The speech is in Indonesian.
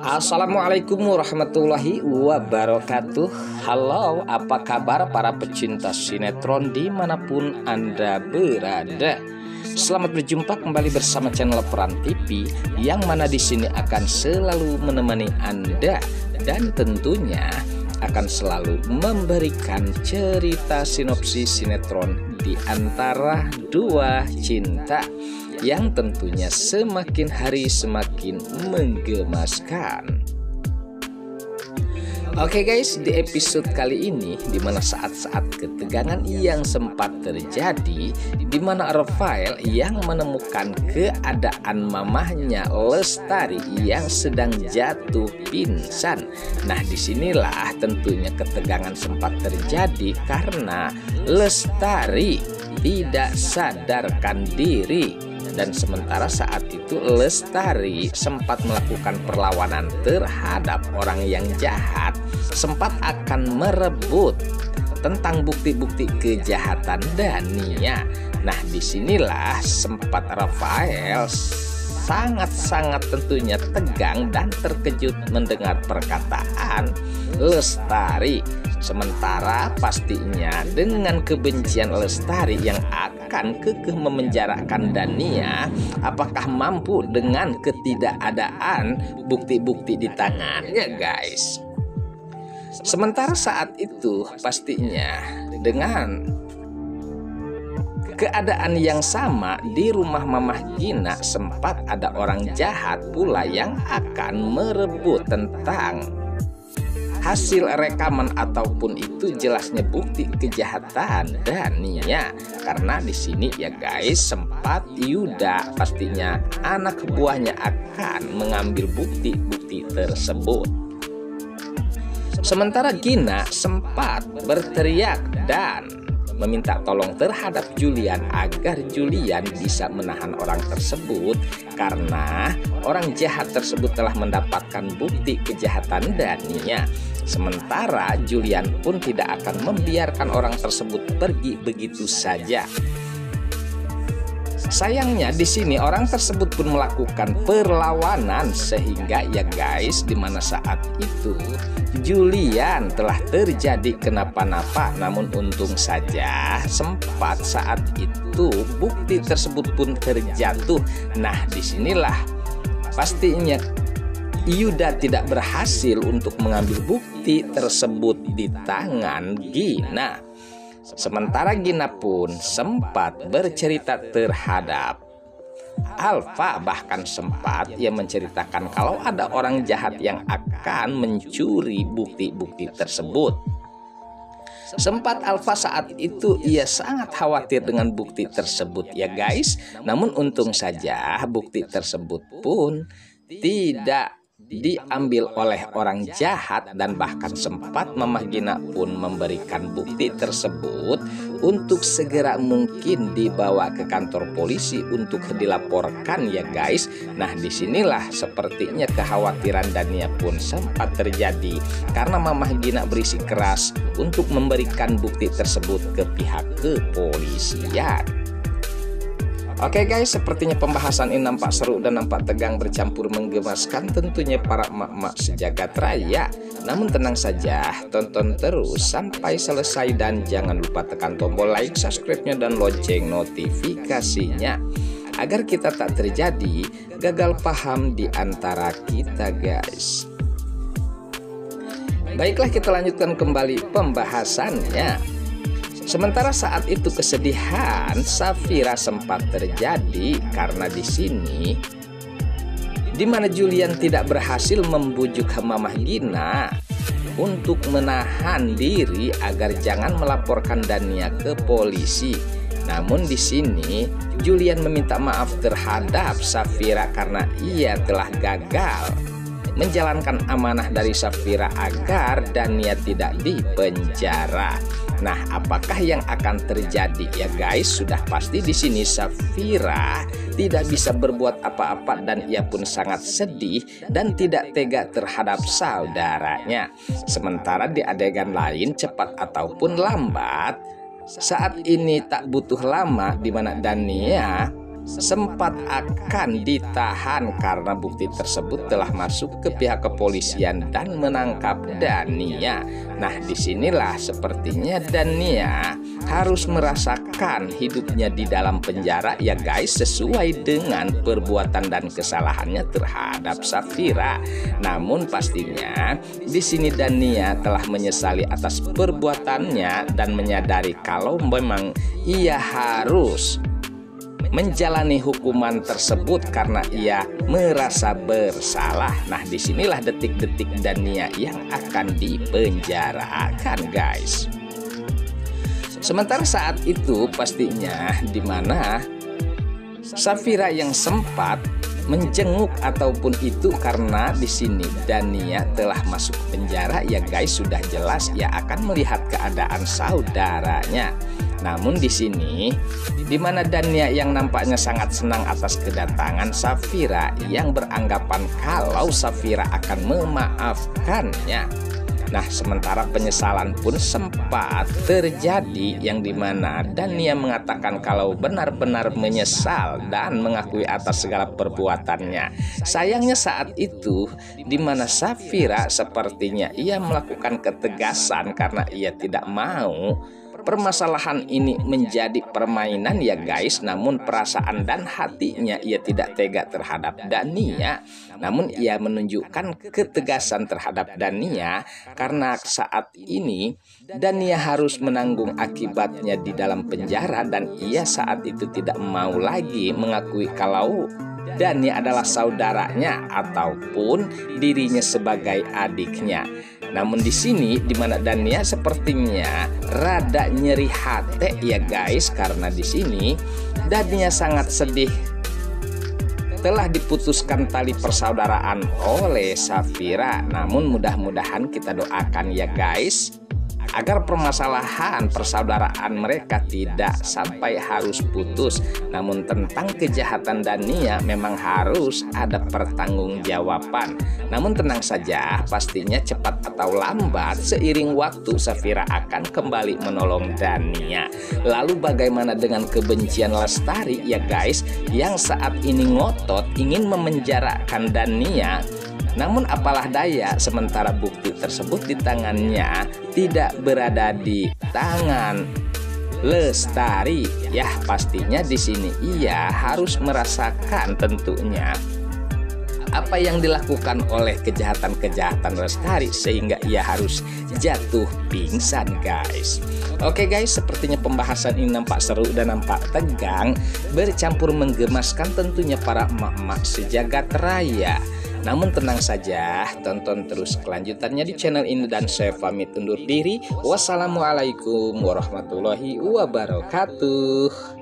Assalamualaikum warahmatullahi wabarakatuh. Halo, apa kabar para pecinta sinetron dimanapun Anda berada? Selamat berjumpa kembali bersama channel Peran TV, yang mana di sini akan selalu menemani Anda dan tentunya akan selalu memberikan cerita sinopsis sinetron di antara dua cinta yang tentunya semakin hari semakin menggemaskan. Oke guys, di episode kali ini di mana saat-saat ketegangan yang sempat terjadi, di mana Rafael yang menemukan keadaan mamahnya Lestari yang sedang jatuh pingsan. Nah, disinilah tentunya ketegangan sempat terjadi karena Lestari tidak sadarkan diri. Dan sementara saat itu Lestari sempat melakukan perlawanan terhadap orang yang jahat, sempat akan merebut tentang bukti-bukti kejahatan Dania. Nah, disinilah sempat Rafael sangat-sangat tentunya tegang dan terkejut mendengar perkataan Lestari. Sementara pastinya dengan kebencian Lestari yang akan kekeh memenjarakan Dania, apakah mampu dengan ketidakadaan bukti-bukti di tangannya guys? Sementara saat itu pastinya dengan keadaan yang sama di rumah Mamah Gina sempat ada orang jahat pula yang akan merebut tentang hasil rekaman ataupun itu jelasnya bukti kejahatan Dania. Karena di sini ya guys, sempat Yuda pastinya anak buahnya akan mengambil bukti-bukti tersebut. Sementara Gina sempat berteriak dan meminta tolong terhadap Julian agar Julian bisa menahan orang tersebut karena orang jahat tersebut telah mendapatkan bukti kejahatan Dania. Sementara Julian pun tidak akan membiarkan orang tersebut pergi begitu saja. Sayangnya di sini orang tersebut pun melakukan perlawanan sehingga ya guys, di mana saat itu Julian telah terjadi kenapa-napa, namun untung saja sempat saat itu bukti tersebut pun terjatuh. Nah, disinilah pastinya Yuda tidak berhasil untuk mengambil bukti tersebut di tangan Gina. Sementara Gina pun sempat bercerita terhadap Alfa, bahkan sempat ia menceritakan kalau ada orang jahat yang akan mencuri bukti-bukti tersebut. Sempat Alfa saat itu ia sangat khawatir dengan bukti tersebut ya guys. Namun untung saja bukti tersebut pun tidak diambil oleh orang jahat, dan bahkan sempat Mamah Gina pun memberikan bukti tersebut untuk segera mungkin dibawa ke kantor polisi untuk dilaporkan ya guys. Nah, disinilah sepertinya kekhawatiran Dania pun sempat terjadi karena Mamah Gina berisi keras untuk memberikan bukti tersebut ke pihak kepolisian. Oke guys, sepertinya pembahasan ini nampak seru dan nampak tegang bercampur menggemaskan tentunya para emak-emak sejagat raya. Namun tenang saja, tonton terus sampai selesai dan jangan lupa tekan tombol like, subscribe-nya dan lonceng notifikasinya agar kita tak terjadi gagal paham di antara kita guys. Baiklah, kita lanjutkan kembali pembahasannya. Sementara saat itu kesedihan Safira sempat terjadi karena di sini di mana Julian tidak berhasil membujuk Mamah Gina untuk menahan diri agar jangan melaporkan Dania ke polisi. Namun di sini Julian meminta maaf terhadap Safira karena ia telah gagal menjalankan amanah dari Safira agar Dania tidak dipenjara. Nah, apakah yang akan terjadi ya guys? Sudah pasti di sini Safira tidak bisa berbuat apa-apa dan ia pun sangat sedih dan tidak tega terhadap saudaranya. Sementara di adegan lain, cepat ataupun lambat, saat ini tak butuh lama di mana Dania sempat akan ditahan karena bukti tersebut telah masuk ke pihak kepolisian dan menangkap Dania. Nah, disinilah sepertinya Dania harus merasakan hidupnya di dalam penjara ya guys, sesuai dengan perbuatan dan kesalahannya terhadap Safira. Namun pastinya di sini Dania telah menyesali atas perbuatannya dan menyadari kalau memang ia harus menjalani hukuman tersebut karena ia merasa bersalah. Nah, disinilah detik-detik Dania yang akan dipenjarakan guys. Sementara saat itu pastinya di mana Safira yang sempat menjenguk ataupun itu karena di sini Dania telah masuk penjara ya guys, sudah jelas ia akan melihat keadaan saudaranya. Namun di sini di mana Dania yang nampaknya sangat senang atas kedatangan Safira yang beranggapan kalau Safira akan memaafkannya. Nah, sementara penyesalan pun sempat terjadi yang dimana Dania mengatakan kalau benar-benar menyesal dan mengakui atas segala perbuatannya. Sayangnya saat itu dimana Safira sepertinya ia melakukan ketegasan karena ia tidak mau permasalahan ini menjadi permainan ya guys. Namun perasaan dan hatinya ia tidak tega terhadap Dania. Namun ia menunjukkan ketegasan terhadap Dania karena saat ini Dania harus menanggung akibatnya di dalam penjara dan ia saat itu tidak mau lagi mengakui kalau Dania adalah saudaranya ataupun dirinya sebagai adiknya. Namun di sini di mana Dania sepertinya rada nyeri hati ya guys, karena di sini Dania sangat sedih telah diputuskan tali persaudaraan oleh Safira. Namun mudah-mudahan kita doakan ya guys agar permasalahan persaudaraan mereka tidak sampai harus putus. Namun tentang kejahatan Dania memang harus ada pertanggungjawaban. Namun tenang saja, pastinya cepat atau lambat seiring waktu Safira akan kembali menolong Dania. Lalu bagaimana dengan kebencian Lestari ya guys, yang saat ini ngotot ingin memenjarakan Dania? Namun apalah daya, sementara bukti tersebut di tangannya tidak berada di tangan Lestari. Ya, pastinya di sini ia harus merasakan tentunya apa yang dilakukan oleh kejahatan-kejahatan Lestari sehingga ia harus jatuh pingsan guys. Oke guys, sepertinya pembahasan ini nampak seru dan nampak tegang, bercampur menggemaskan tentunya para emak-emak sejagat raya. Namun tenang saja, tonton terus kelanjutannya di channel ini dan saya pamit undur diri. Wassalamualaikum warahmatullahi wabarakatuh.